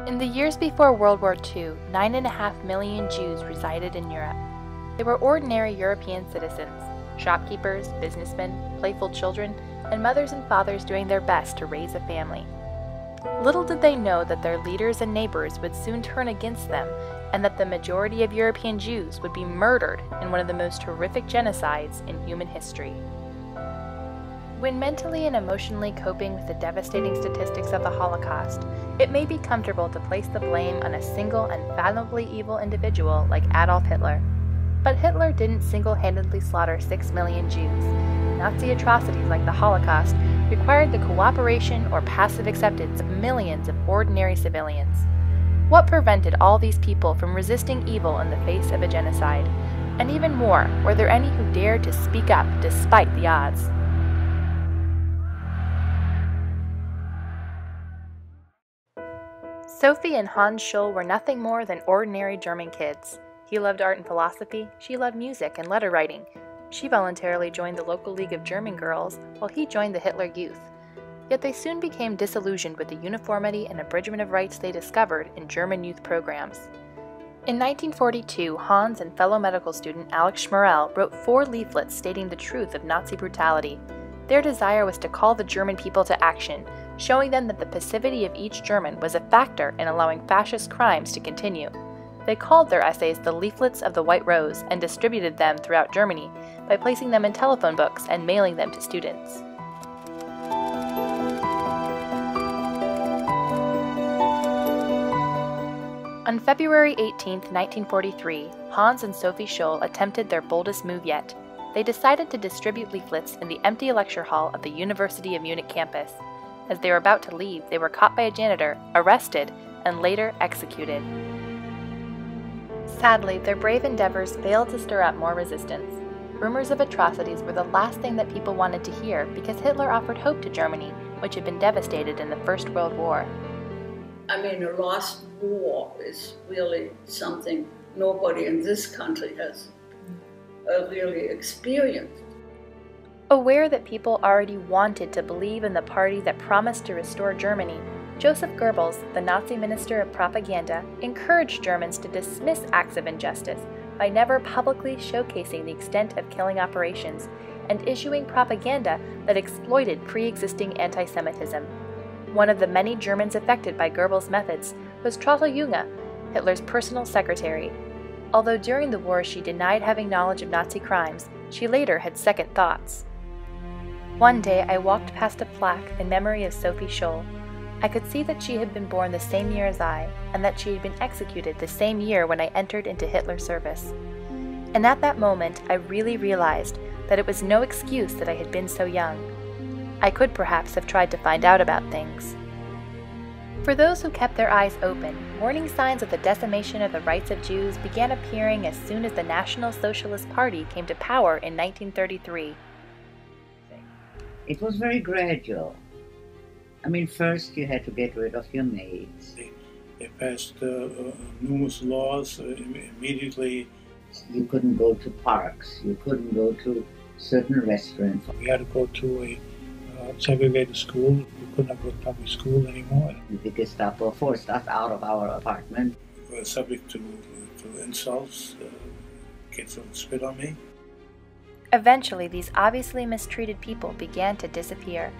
In the years before World War II, 9.5 million Jews resided in Europe. They were ordinary European citizens, shopkeepers, businessmen, playful children, and mothers and fathers doing their best to raise a family. Little did they know that their leaders and neighbors would soon turn against them, and that the majority of European Jews would be murdered in one of the most horrific genocides in human history. When mentally and emotionally coping with the devastating statistics of the Holocaust, it may be comfortable to place the blame on a single unfathomably evil individual like Adolf Hitler. But Hitler didn't single-handedly slaughter 6 million Jews. Nazi atrocities like the Holocaust required the cooperation or passive acceptance of millions of ordinary civilians. What prevented all these people from resisting evil in the face of a genocide? And even more, were there any who dared to speak up despite the odds? Sophie and Hans Scholl were nothing more than ordinary German kids. He loved art and philosophy, she loved music and letter writing. She voluntarily joined the local League of German Girls, while he joined the Hitler Youth. Yet they soon became disillusioned with the uniformity and abridgment of rights they discovered in German youth programs. In 1942, Hans and fellow medical student Alex Schmerel wrote 4 leaflets stating the truth of Nazi brutality. Their desire was to call the German people to action, showing them that the passivity of each German was a factor in allowing fascist crimes to continue. They called their essays the Leaflets of the White Rose and distributed them throughout Germany by placing them in telephone books and mailing them to students. On February 18, 1943, Hans and Sophie Scholl attempted their boldest move yet. They decided to distribute leaflets in the empty lecture hall of the University of Munich campus. As they were about to leave, they were caught by a janitor, arrested, and later executed. Sadly, their brave endeavors failed to stir up more resistance. Rumors of atrocities were the last thing that people wanted to hear because Hitler offered hope to Germany, which had been devastated in the First World War. I mean, a lost war is really something nobody in this country has really experienced. Aware that people already wanted to believe in the party that promised to restore Germany, Joseph Goebbels, the Nazi minister of propaganda, encouraged Germans to dismiss acts of injustice by never publicly showcasing the extent of killing operations and issuing propaganda that exploited pre-existing anti-Semitism. One of the many Germans affected by Goebbels' methods was Traute Junge, Hitler's personal secretary. Although during the war she denied having knowledge of Nazi crimes, she later had second thoughts. One day I walked past a plaque in memory of Sophie Scholl. I could see that she had been born the same year as I, and that she had been executed the same year when I entered into Hitler's service. And at that moment I really realized that it was no excuse that I had been so young. I could perhaps have tried to find out about things. For those who kept their eyes open, warning signs of the decimation of the rights of Jews began appearing as soon as the National Socialist Party came to power in 1933. It was very gradual. I mean, first you had to get rid of your maids. They passed numerous laws immediately. You couldn't go to parks. You couldn't go to certain restaurants. We had to go to a segregated school. We could not go to public school anymore. The Gestapo forced us out of our apartment. We were subject to insults. Kids would spit on me. Eventually, these obviously mistreated people began to disappear.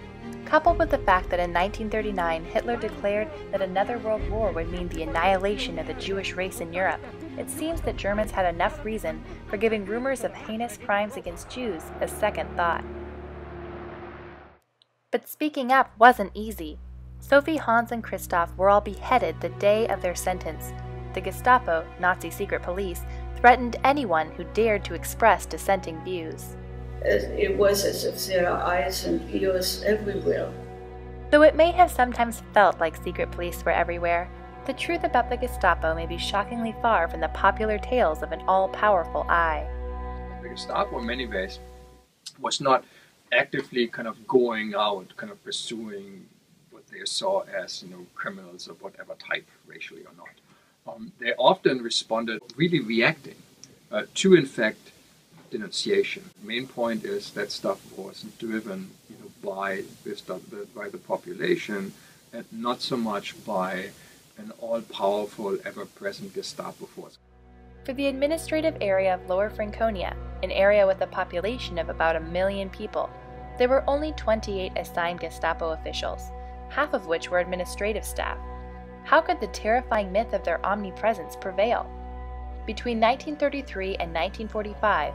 Coupled with the fact that in 1939 Hitler declared that another world war would mean the annihilation of the Jewish race in Europe, it seems that Germans had enough reason for giving rumors of heinous crimes against Jews a second thought. But speaking up wasn't easy. Sophie, Hans, and Christoph were all beheaded the day of their sentence. The Gestapo, Nazi secret police, threatened anyone who dared to express dissenting views. It was as if there are eyes and ears everywhere. Though it may have sometimes felt like secret police were everywhere, the truth about the Gestapo may be shockingly far from the popular tales of an all-powerful eye. The Gestapo in many ways was not actively kind of going out, kind of pursuing what they saw as, criminals of whatever type, racially or not. They often responded really reacting to, in fact, denunciation. The main point is that stuff was driven by the population and not so much by an all-powerful, ever-present Gestapo force. For the administrative area of Lower Franconia, an area with a population of about 1 million people, there were only 28 assigned Gestapo officials, half of which were administrative staff. How could the terrifying myth of their omnipresence prevail? Between 1933 and 1945,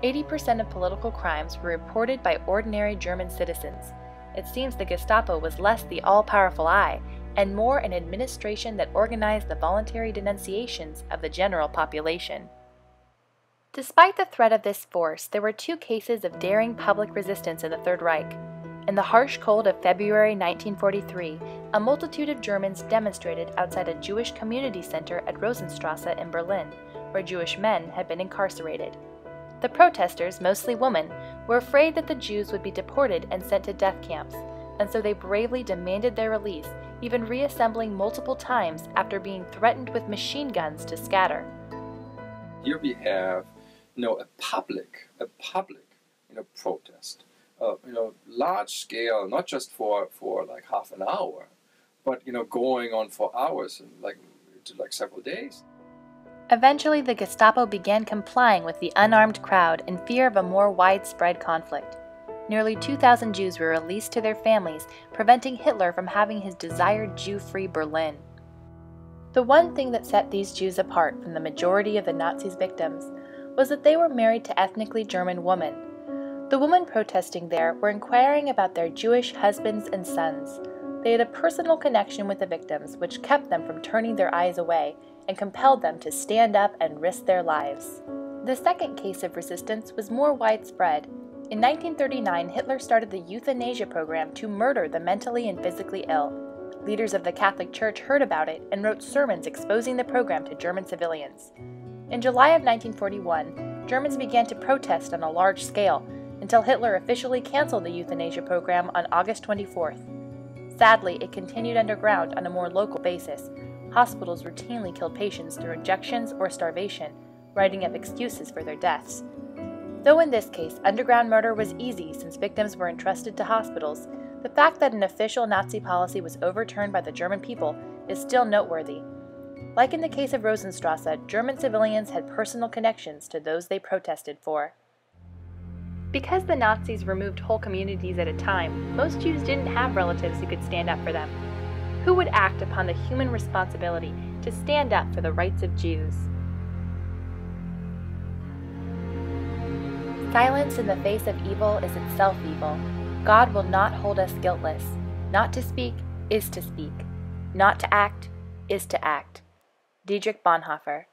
80% of political crimes were reported by ordinary German citizens. It seems the Gestapo was less the all-powerful eye and more an administration that organized the voluntary denunciations of the general population. Despite the threat of this force, there were 2 cases of daring public resistance in the Third Reich. In the harsh cold of February 1943, a multitude of Germans demonstrated outside a Jewish community center at Rosenstrasse in Berlin, where Jewish men had been incarcerated. The protesters, mostly women, were afraid that the Jews would be deported and sent to death camps, and so they bravely demanded their release, even reassembling multiple times after being threatened with machine guns to scatter. Here we have, a public, protest, large scale, not just for like half an hour, but going on for hours and like several days. Eventually, the Gestapo began complying with the unarmed crowd in fear of a more widespread conflict. Nearly 2,000 Jews were released to their families, preventing Hitler from having his desired Jew-free Berlin. The one thing that set these Jews apart from the majority of the Nazis' victims was that they were married to ethnically German women. The women protesting there were inquiring about their Jewish husbands and sons. They had a personal connection with the victims, which kept them from turning their eyes away and compelled them to stand up and risk their lives. The second case of resistance was more widespread. In 1939, Hitler started the euthanasia program to murder the mentally and physically ill. Leaders of the Catholic Church heard about it and wrote sermons exposing the program to German civilians. In July of 1941, Germans began to protest on a large scale until Hitler officially canceled the euthanasia program on August 24th. Sadly, it continued underground on a more local basis. Hospitals routinely killed patients through injections or starvation, writing up excuses for their deaths. Though in this case, underground murder was easy since victims were entrusted to hospitals, the fact that an official Nazi policy was overturned by the German people is still noteworthy. Like in the case of Rosenstrasse, German civilians had personal connections to those they protested for. Because the Nazis removed whole communities at a time, most Jews didn't have relatives who could stand up for them. Who would act upon the human responsibility to stand up for the rights of Jews? Silence in the face of evil is itself evil. God will not hold us guiltless. Not to speak is to speak. Not to act is to act. Dietrich Bonhoeffer.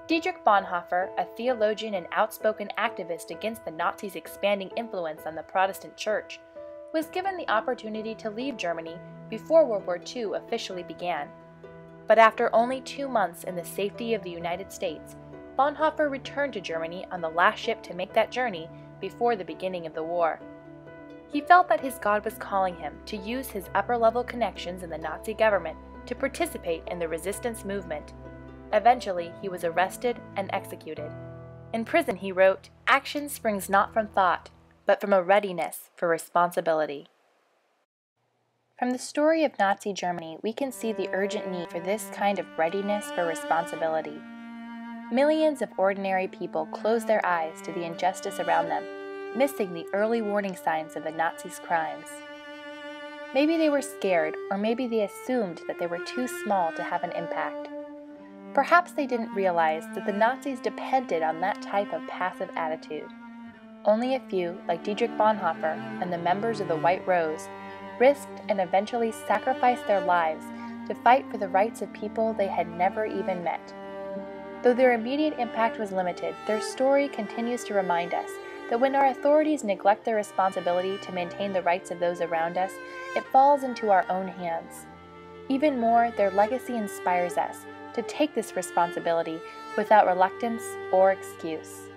Dietrich Bonhoeffer, a theologian and outspoken activist against the Nazis' expanding influence on the Protestant Church, was given the opportunity to leave Germany before World War II officially began. But after only 2 months in the safety of the United States, Bonhoeffer returned to Germany on the last ship to make that journey before the beginning of the war. He felt that his God was calling him to use his upper-level connections in the Nazi government to participate in the resistance movement. Eventually, he was arrested and executed. In prison, he wrote, "Action springs not from thought, but from a readiness for responsibility." From the story of Nazi Germany, we can see the urgent need for this kind of readiness for responsibility. Millions of ordinary people closed their eyes to the injustice around them, missing the early warning signs of the Nazis' crimes. Maybe they were scared, or maybe they assumed that they were too small to have an impact. Perhaps they didn't realize that the Nazis depended on that type of passive attitude. Only a few, like Dietrich Bonhoeffer and the members of the White Rose, risked and eventually sacrificed their lives to fight for the rights of people they had never even met. Though their immediate impact was limited, their story continues to remind us that when our authorities neglect their responsibility to maintain the rights of those around us, it falls into our own hands. Even more, their legacy inspires us to take this responsibility without reluctance or excuse.